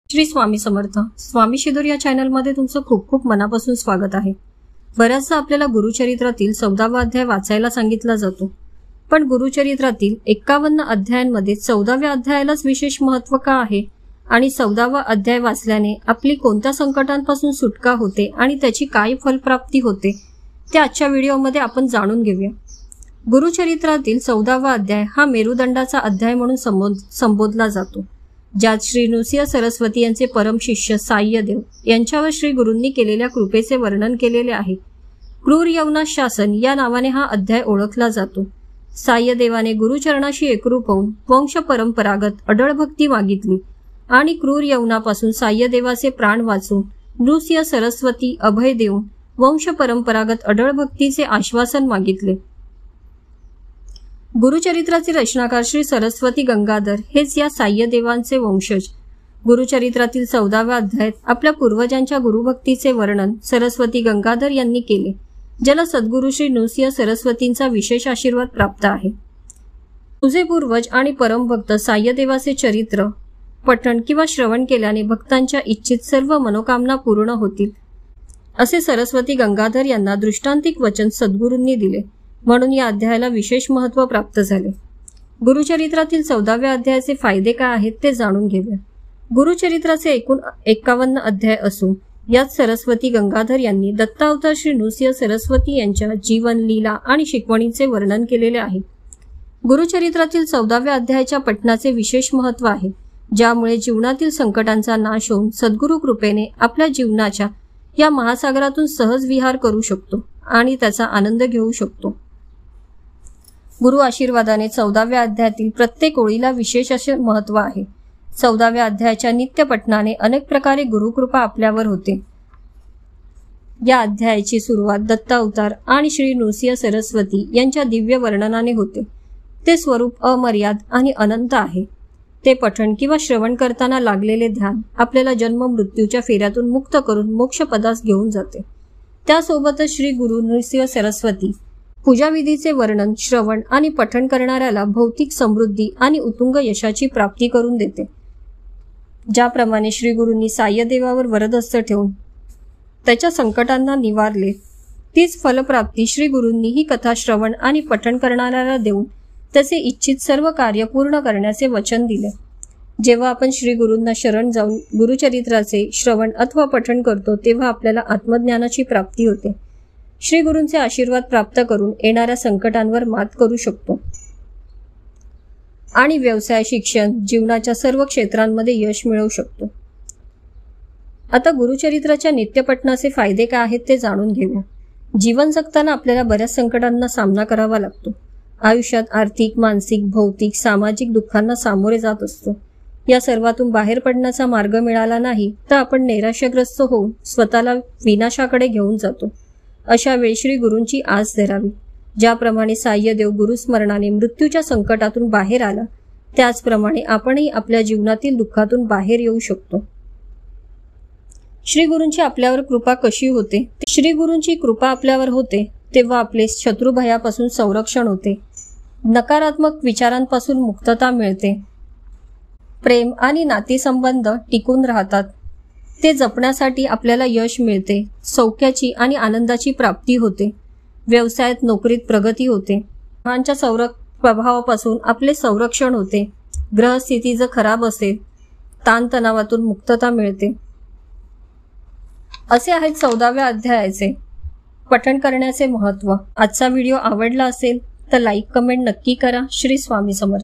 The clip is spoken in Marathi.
श्री स्वामी समर्थ. स्वामी शिदोर या चॅनलमध्ये तुमचं खूप खूप मनापासून स्वागत आहे. बऱ्याचदा आपल्याला गुरुचरित्रातील 14वा अध्याय वाचायला सांगितला जातो, पण गुरुचरित्रातील 51 अध्यायांमध्ये 14व्या अध्यायालाच विशेष महत्त्व का आहे आणि 14वा अध्याय वाचल्याने आपली कोणत्या संकटांपासून सुटका होते आणि त्याची काय फलप्राप्ती होते ते आजच्या व्हिडिओमध्ये आपण जाणून घेऊया. गुरुचरित्रातील 14वा अध्याय हा मेरुदंडाचा अध्याय म्हणून संबोधला जातो, ज्यात श्री नृसिंह सरस्वती यांचे परम शिष्य साह्यदेव यांच्यावर श्री गुरूंनी केलेल्या कृपेचे वर्णन केलेले आहे. क्रूर यवनास शासन या नावाने हा अध्याय ओळखला जातो. साह्यदेवाने गुरुचरणाशी एकरूप होऊन वंश परंपरागत अडळ भक्ती मागितली आणि क्रूर यवनापासून साह्यदेवाचे प्राण वाचून नृसिंह सरस्वती अभय देऊन वंश परंपरागत अडळ भक्तीचे आश्वासन मागितले. गुरुचरित्राचे रचनाकार श्री सरस्वती गंगाधर हेच या साह्यदेवांचे वंशज. गुरुचरित्रातील 14व्या अध्यायात आपल्या पूर्वजांच्या गुरुभक्तीचे वर्णन सरस्वती गंगाधर यांनी केले, ज्याला सद्गुरू श्री नृसिंह सरस्वतींचा विशेष आशीर्वाद प्राप्त आहे. तुझे पूर्वज आणि परमभक्त साह्यदेवाचे चरित्र पठण किंवा श्रवण केल्याने भक्तांच्या इच्छित सर्व मनोकामना पूर्ण होतील, असे सरस्वती गंगाधर यांना दृष्टांतिक वचन सद्गुरूंनी दिले, म्हणून या अध्यायाला विशेष महत्त्व प्राप्त झाले. गुरुचरित्रातील 14व्या अध्यायाचे फायदे काय आहेत ते जाणून घेऊया. गुरुचरित्राचे एकूण 51 अध्याय असून यात सरस्वती गंगाधर यांनी दत्तावतार श्री नृसिंह सरस्वती यांच्या जीवन, लीला आणि शिकवणीचे वर्णन केलेले आहे. गुरुचरित्रातील 14व्या अध्यायाच्या पठणाचे विशेष महत्त्व आहे, ज्यामुळे जीवनातील संकटांचा नाश होऊन सद्गुरू कृपेने आपल्या जीवनाच्या या महासागरातून सहज विहार करू शकतो आणि त्याचा आनंद घेऊ शकतो. गुरु आशीर्वादाने 14व्या अध्यायातील प्रत्येक ओळीला विशेष असे महत्त्व आहे. 14व्या अध्यायाच्या नित्य पठणाने अनेक प्रकारे गुरुकृपा आपल्यावर होते. या अध्यायाची सुरुवात दत्तावतार आणि श्री नृसिंह सरस्वती यांच्या दिव्य वर्णनाने होते. ते स्वरूप अमर्याद आणि अनंत आहे. ते पठण किंवा श्रवण करताना लागलेले ध्यान आपल्याला जन्म मृत्यूच्या फेऱ्यातून मुक्त करून मोक्षपदास घेऊन जाते. त्यासोबतच श्री गुरु नृसिंह सरस्वती पूजाविधीचे वर्णन, श्रवण आणि पठण करणाऱ्याला भौतिक समृद्धी आणि उत्तुंग यशाची प्राप्ती करून देते. ज्याप्रमाणे श्री गुरूंनी साह्यदेवावर वरदहस्त ठेवून त्याच्या संकटांना निवारले, तीच फलप्राप्ती श्री गुरूंनी ही कथा श्रवण आणि पठण करणाऱ्याला देऊन त्याचे इच्छित सर्व कार्य पूर्ण करण्याचे वचन दिले. जेव्हा आपण श्री गुरूंना शरण जाऊन गुरुचरित्राचे श्रवण अथवा पठण करतो, तेव्हा आपल्याला आत्मज्ञानाची प्राप्ती होते. श्री गुरूंचे आशीर्वाद प्राप्त करून येणाऱ्या संकटांवर मात करू शकतो आणि व्यवसाय, शिक्षण, जीवनाच्या सर्व क्षेत्रांमध्ये यश मिळवू शकतो. आता गुरुचरित्राच्या नित्यपठणाचे फायदे काय आहेत ते जाणून घेऊया. जीवन जगताना आपल्याला बऱ्याच संकटांना सामना करावा लागतो. आयुष्यात आर्थिक, मानसिक, भौतिक, सामाजिक दुःखांना सामोरे जात असतो. या सर्वातून बाहेर पडण्याचा मार्ग मिळाला नाही तर आपण नैराश्यग्रस्त होऊन स्वतःला विनाशाकडे घेऊन जातो. अशा वेळी श्री गुरूंची आस धरावी. ज्याप्रमाणे साह्यदेव गुरुस्मरणाने मृत्यूच्या संकटातून बाहेर आला, त्याचप्रमाणे आपणही आपल्या जीवनातील दुःखातून बाहेर येऊ शकतो. श्री गुरूंची आपल्यावर कृपा कशी होते? श्री गुरूंची कृपा आपल्यावर होते तेव्हा आपले शत्रुभयापासून संरक्षण होते, नकारात्मक विचारांपासून मुक्तता मिळते, प्रेम आणि नातेसंबंध टिकून राहतात, ते जपण्यासाठी आपल्याला यश मिळते, सौख्याची आणि आनंदाची प्राप्ती होते, व्यवसायात नोकरीत प्रगती होते, ग्रहांच्या प्रभावापासून आपले संरक्षण होते, ग्रहस्थिती जर खराब असेल ताणतणावातून मुक्तता मिळते. असे आहेत 14व्या अध्यायाचे पठण करण्याचे महत्त्व. आजचा व्हिडिओ आवडला असेल तर लाईक, कमेंट नक्की करा. श्री स्वामी समर्थ.